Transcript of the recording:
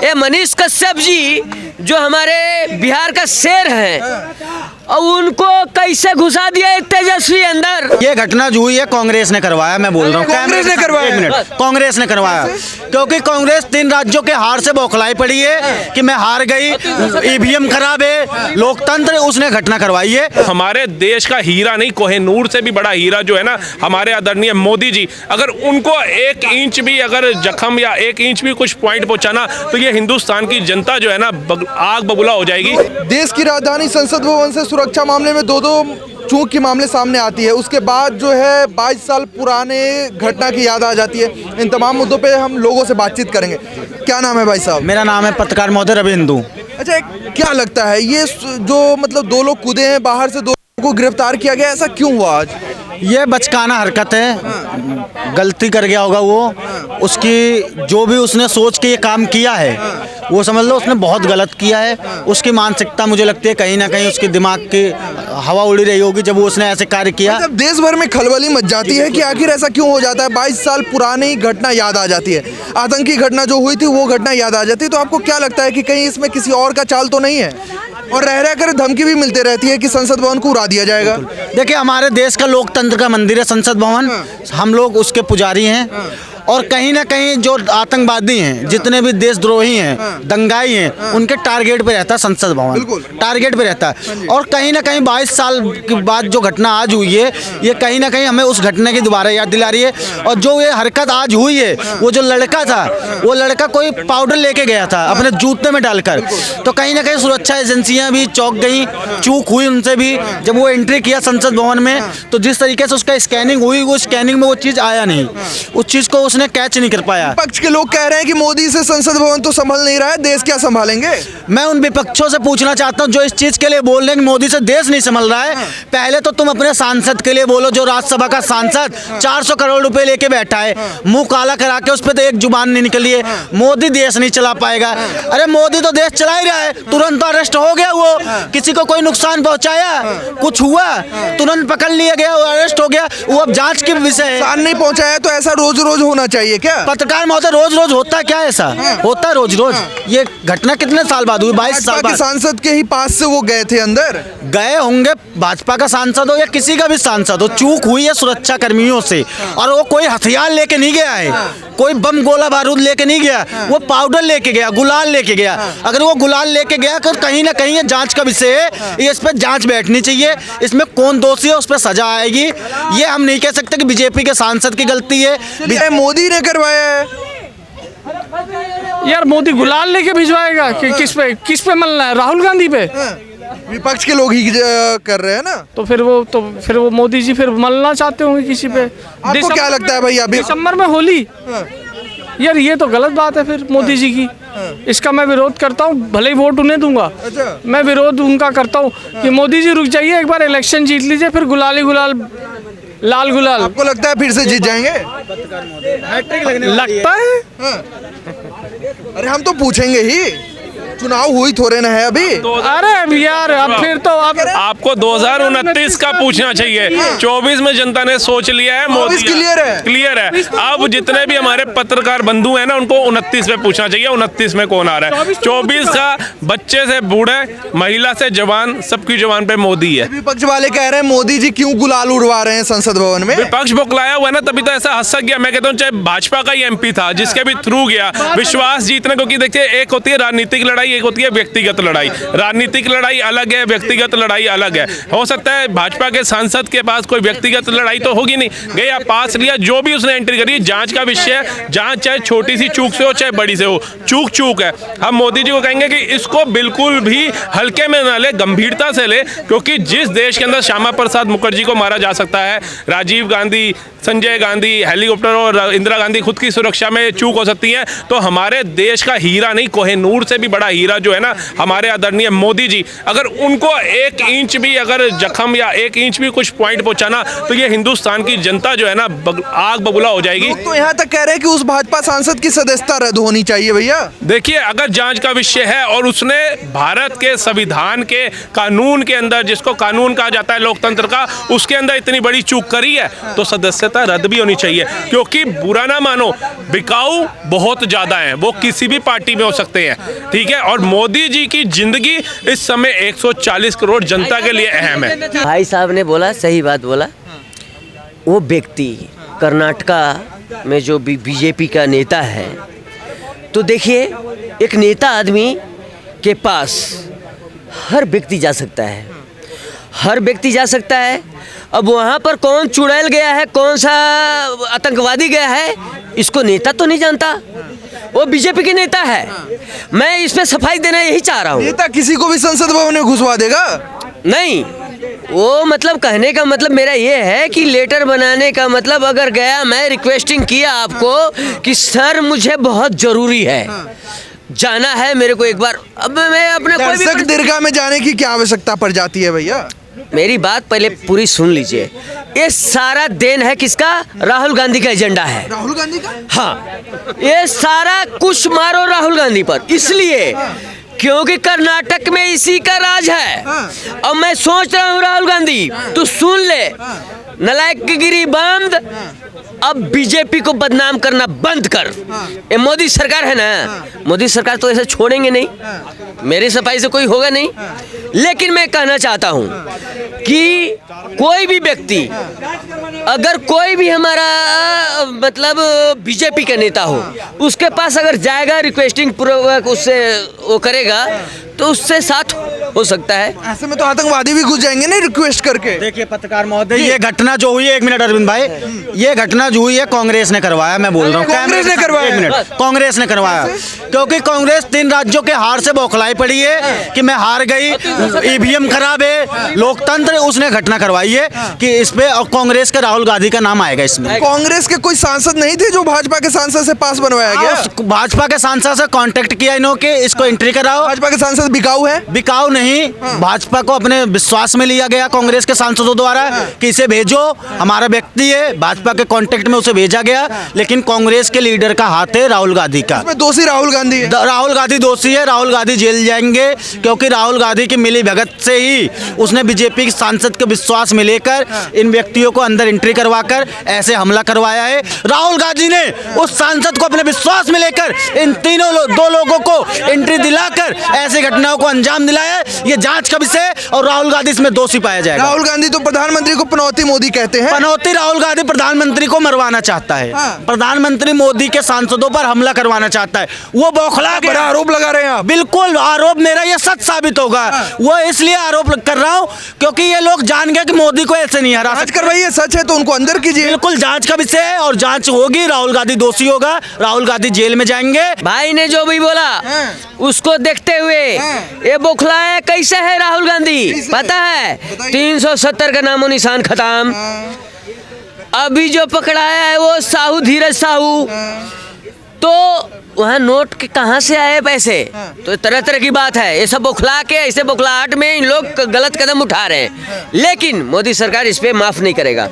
ये मनीष कश्यप जी जो हमारे बिहार का शेर हैं और उनको कैसे घुसा दिया एक तेजस्वी अंदर। ये घटना जो हुई है कांग्रेस ने करवाया, मैं बोल रहा हूँ कांग्रेस ने करवाया। एक मिनट, कांग्रेस ने करवाया क्योंकि कांग्रेस 3 राज्यों के हार से बौखलाई पड़ी है कि मैं हार गई, ईवीएम खराब है, लोकतंत्र, उसने घटना करवाई है। हमारे देश का हीरा नहीं, कोहिनूर से भी बड़ा हीरा जो है ना हमारे आदरणीय मोदी जी, अगर उनको 1 इंच भी अगर जख्म या 1 इंच भी कुछ पॉइंट पहुंचाना तो ये हिंदुस्तान की जनता जो है ना आग बबूला हो जाएगी। देश की राजधानी संसद भवन से सुरक्षा मामले में 2-2 चूक की मामले सामने आती है, उसके बाद जो है 22 साल पुराने घटना की याद आ जाती है। इन तमाम मुद्दों पे हम लोगों से बातचीत करेंगे। क्या नाम है भाई साहब? मेरा नाम है पत्रकार महोदय रविंदु। अच्छा, क्या लगता है ये जो मतलब 2 लोग कूदे हैं बाहर से, 2 लोगों को गिरफ्तार किया गया, ऐसा क्यों हुआ आज? ये बचकाना हरकत है, गलती कर गया होगा वो, उसकी जो भी उसने सोच के ये काम किया है वो समझ लो उसने बहुत गलत किया है। उसकी मानसिकता मुझे लगती है कहीं ना कहीं उसके दिमाग की हवा उड़ी रही होगी जब वो उसने ऐसे कार्य किया। जब देश भर में खलबली मच जाती है कि आखिर ऐसा क्यों हो जाता है, 22 साल पुरानी घटना याद आ जाती है, आतंकी घटना जो हुई थी वो घटना याद आ जाती है, तो आपको क्या लगता है कि कहीं इसमें किसी और का चाल तो नहीं है? और रह कर धमकी भी मिलती रहती है कि संसद भवन को उड़ा दिया जाएगा। देखिए, हमारे देश का लोकतंत्र का मंदिर है संसद भवन, हम लोग उसके पुजारी हैं और कहीं ना कहीं जो आतंकवादी हैं, जितने भी देशद्रोही हैं, दंगाई हैं, उनके टारगेट पे रहता है संसद भवन, टारगेट पे रहता है। और कहीं ना कहीं 22 साल के बाद जो घटना आज हुई है, ये कहीं ना कहीं हमें उस घटना की दोबारा याद दिला रही है। और जो ये हरकत आज हुई है, वो जो लड़का था, वो लड़का कोई पाउडर लेके गया था अपने जूते में डालकर, तो कहीं ना कहीं सुरक्षा एजेंसियां भी चौंक गई, चूक हुई उनसे भी। जब वो एंट्री किया संसद भवन में तो जिस तरीके से उसका स्कैनिंग हुई, वो स्कैनिंग में वो चीज़ आया नहीं, उस चीज़ को उसने कैच नहीं कर पाया। विपक्ष के लोग कह रहे हैं कि मोदी से संसद भवन तो संभल नहीं रहा है, देश क्या संभालेंगे? मैं उन विपक्षों से पूछना चाहता हूं जो इस चीज के लिए बोल रहे हैं कि मोदी से देश नहीं संभल रहा है, पहले तो तुम अपने सांसद के लिए बोलो। जो राज्यसभा का सांसद 400 करोड़ रुपए लेके बैठा है, मुंह काला करा के, उस पर तो एक जुबान नहीं निकली है, मोदी देश नहीं चला पाएगा। अरे मोदी तो देश चला ही रहा है, तुरंत अरेस्ट हो गया, वो किसी को कोई नुकसान पहुंचाया, कुछ हुआ, तुरंत पकड़ लिया गया, अरेस्ट हो गया, वो अब जांच के विषय है। नुकसान नहीं पहुंचाया तो ऐसा रोज रोज होना चाहिए क्या? पत्रकार महोदय, रोज रोज होता है क्या ऐसा? होता है रोज रोज? ये घटना कितने साल बाद हुई? 22 साल बाद। सांसद के ही पास से वो गए थे अंदर, गए होंगे, भाजपा का सांसद हो या किसी का भी सांसद हो, चूक हुई है सुरक्षा कर्मियों से। और वो कोई हथियार लेके नहीं गया है, कोई बम गोला बारूद लेके नहीं गया, वो पाउडर लेके गया, गुलाल लेके गया। अगर वो गुलाल लेके गया तो कहीं ना कहीं ये जांच का विषय है, ये इस पर जांच बैठनी चाहिए, इसमें कौन दोषी है उस पर सजा आएगी। ये हम नहीं कह सकते कि बीजेपी के सांसद की गलती है, मोदी ने करवाया है। यार मोदी गुलाल लेके भिजवाएगा कि किस पे मलना है? राहुल गांधी पे? विपक्ष के लोग ही कर रहे हैं ना, तो फिर वो मोदी जी फिर मलना चाहते होंगे किसी पे। आपको क्या लगता है भैया? दिसंबर में होली, यार ये तो गलत बात है फिर मोदी जी की। इसका मैं विरोध करता हूँ, भले ही वोट उन्हें दूंगा। अच्छा। मैं विरोध उनका करता हूँ कि मोदी जी रुक जाइए, एक बार इलेक्शन जीत लीजिए, फिर गुलाल ही गुलाल, लाल गुलाल। आपको लगता है फिर से जीत जाएंगे? लगता है। अरे हम तो पूछेंगे ही, चुनाव हुई थोड़े ना है अभी। अरे यार अब फिर तो आपको 2029 का पूछना चाहिए, 24 में जनता ने सोच लिया है, मोदी क्लियर है। अब जितने भी हमारे पत्रकार बंधु हैं ना, उनको 29 में पूछना चाहिए 29 में कौन आ रहा है। 24 का बच्चे से बूढ़े, महिला से जवान, सबकी जवान पे मोदी है। विपक्ष वाले कह रहे हैं मोदी जी क्यों गुलाल उड़वा रहे हैं संसद भवन में? विपक्ष बौखलाया हुआ है ना, तभी तो ऐसा हंस गया। मैं कहता हूँ चाहे भाजपा का ही MP था, जिसके भी थ्रू गया विश्वास जीतने, क्योंकि देखिए एक होती है राजनीतिक लड़ाई, एक होती है व्यक्तिगत लड़ाई। राजनीतिक लड़ाई अलग है, व्यक्तिगत लड़ाई अलग है। हो सकता है भाजपा के सांसद के पास कोई व्यक्तिगत लड़ाई तो होगी नहीं, गया पास लिया, जो भी उसने एंट्री करी, जांच का विषय है। जांच चाहे छोटी सी चूक से हो चाहे बड़ी से हो, चूक है। हम मोदी जी को कहेंगे कि इसको बिल्कुल भी हल्के में ना ले, गंभीरता से ले, क्योंकि जिस देश के अंदर श्यामा प्रसाद मुखर्जी को मारा जा सकता है, राजीव गांधी, संजय गांधी हेलीकॉप्टर और इंदिरा गांधी खुद की सुरक्षा में चूक हो सकती है, तो हमारे देश का हीरा नहीं, कोहिनूर से भी बड़ा हीरा जो है ना हमारे आदरणीय मोदी जी, अगर उनको 1 इंच भी अगर जख्म या 1 इंच भी कुछ पॉइंट पहुंचाना तो ये हिंदुस्तान की जनता जो है ना आग बबूला हो जाएगी। लोग तो यहाँ तक कह रहे हैं कि उस भाजपा सांसद की सदस्यता रद्द होनी चाहिए भैया। देखिए, अगर जांच का विषय है और उसने भारत के संविधान के कानून के अंदर, जिसको कानून कहा जाता है लोकतंत्र का, उसके अंदर इतनी बड़ी चूक करी है तो सदस्यता रद्द भी होनी चाहिए। क्योंकि बुरा ना मानो, बिकाऊ बहुत ज्यादा है, वो किसी भी पार्टी में हो सकते हैं, ठीक है। और मोदी जी की जिंदगी इस समय 140 करोड़ जनता के लिए अहम है। भाई साहब ने बोला, सही बात बोला। वो व्यक्ति कर्नाटका में जो बीजेपी का नेता है, तो देखिए एक नेता आदमी के पास हर व्यक्ति जा सकता है, हर व्यक्ति जा सकता है। अब वहाँ पर कौन चुड़ैल गया है, कौन सा आतंकवादी गया है, इसको नेता तो नहीं जानता, वो बीजेपी के नेता है। मैं इस पे सफाई देना यही चाह रहा हूँ। नेता किसी को भी संसद भवन में घुसवा देगा? नहीं, वो मतलब कहने का मतलब मेरा ये है कि लेटर बनाने का मतलब, अगर गया, मैं रिक्वेस्टिंग किया आपको कि सर मुझे बहुत जरूरी है, जाना है मेरे को एक बार। अब मैं अपने दर्शक दीर्घा में जाने की क्या आवश्यकता पड़ जाती है भैया? मेरी बात पहले पूरी सुन लीजिए। ये सारा देन है किसका? राहुल गांधी का एजेंडा है। राहुल गांधी का? हाँ, ये सारा कुछ मारो राहुल गांधी पर, इसलिए क्योंकि कर्नाटक में इसी का राज है। और मैं सोच रहा हूँ राहुल गांधी, तू सुन ले, नलायकगिरी बंद, अब बीजेपी को बदनाम करना बंद कर। ये मोदी सरकार है ना, मोदी सरकार तो ऐसे छोड़ेंगे नहीं, मेरी सफाई से कोई होगा नहीं। लेकिन मैं कहना चाहता हूँ कि कोई भी व्यक्ति, अगर कोई भी हमारा मतलब बीजेपी का नेता हो, उसके पास अगर जाएगा, रिक्वेस्टिंग पूर्वक उससे वो करेगा, तो उससे साथ हो सकता है। ऐसे में तो आतंकवादी भी घुस जाएंगे ना रिक्वेस्ट करके। देखिए पत्रकार महोदय, ये घटना जो हुई है, 1 मिनट अरविंद भाई, ये घटना जो हुई है कांग्रेस ने करवाया, मैं बोल रहा हूँ कांग्रेस ने करवाया? 1 मिनट, कांग्रेस ने करवाया, क्योंकि कांग्रेस 3 राज्यों के हार से बौखलाई पड़ी है कि मैं हार गई, ईवीएम खराब है, लोकतंत्र, उसने घटना करवाई है कि इस पे और कांग्रेस के राहुल गांधी का नाम आएगा इसमें। कांग्रेस के कोई सांसद नहीं थे जो भाजपा के सांसद से पास बनवाया गया? भाजपा के सांसद से कांटेक्ट किया इन्हों के, इसको एंट्री कराओ। भाजपा के सांसद बिकाऊ है? बिकाऊ नहीं, भाजपा को अपने विश्वास में लिया गया कांग्रेस के सांसदों द्वारा कि इसे भेजो, हमारा व्यक्ति है, भाजपा के कांटेक्ट में उसे भेजा गया। लेकिन कांग्रेस के लीडर का हाथ है राहुल गांधी का। इसमें दोषी राहुल गांधी है? राहुल गांधी दोषी है, राहुल गांधी जेल जाएंगे, क्योंकि राहुल गांधी की मिली भगत से ही उसने बीजेपी के सांसद के विश्वास में लेकर इन व्यक्तियों को अंदर एंट्री करवाकर ऐसे हमला करवाया है। राहुल गांधी ने उस सांसद को अपने विश्वास में लेकर इन दो लोगों को एंट्री दिलाकर ऐसी घटनाओं को अंजाम दिलाया। ये जांच का विषय है और राहुल गांधी इसमें दोषी पाया जाएगा। राहुल गांधी तो प्रधानमंत्री को पनौती मोदी कहते हैं। पनौती राहुल गांधी प्रधानमंत्री को मरवाना चाहता है। प्रधानमंत्री मोदी के सांसदों पर हमला करवाना चाहता है, वो बौखला के आरोप लगा रहे हैं आप। बिल्कुल, आरोप मेरा ये सच साबित होगा। वो इसलिए आरोप कर रहा हूँ क्योंकि ये लोग जान गए कि मोदी को ऐसे नहीं हरा सकते। करवाइए, सच है तो उनको अंदर कीजिए। बिल्कुल, जांच का विषय है और जांच होगी, राहुल गांधी दोषी होगा, राहुल गांधी जेल में जाएंगे। भाई ने जो भी बोला उसको देखते हुए ये बौखलाया कैसे है राहुल गांधी, पता है? 370 का नामो निशान खत्म। अभी जो पकड़ाया है वो साहू, धीरज साहू, तो वहाँ नोट के कहाँ से आए पैसे, तो तरह तरह की बात है। ये सब बौखला के, ऐसे बौखलाहट में इन लोग गलत कदम उठा रहे हैं, लेकिन मोदी सरकार इस पे माफ नहीं करेगा।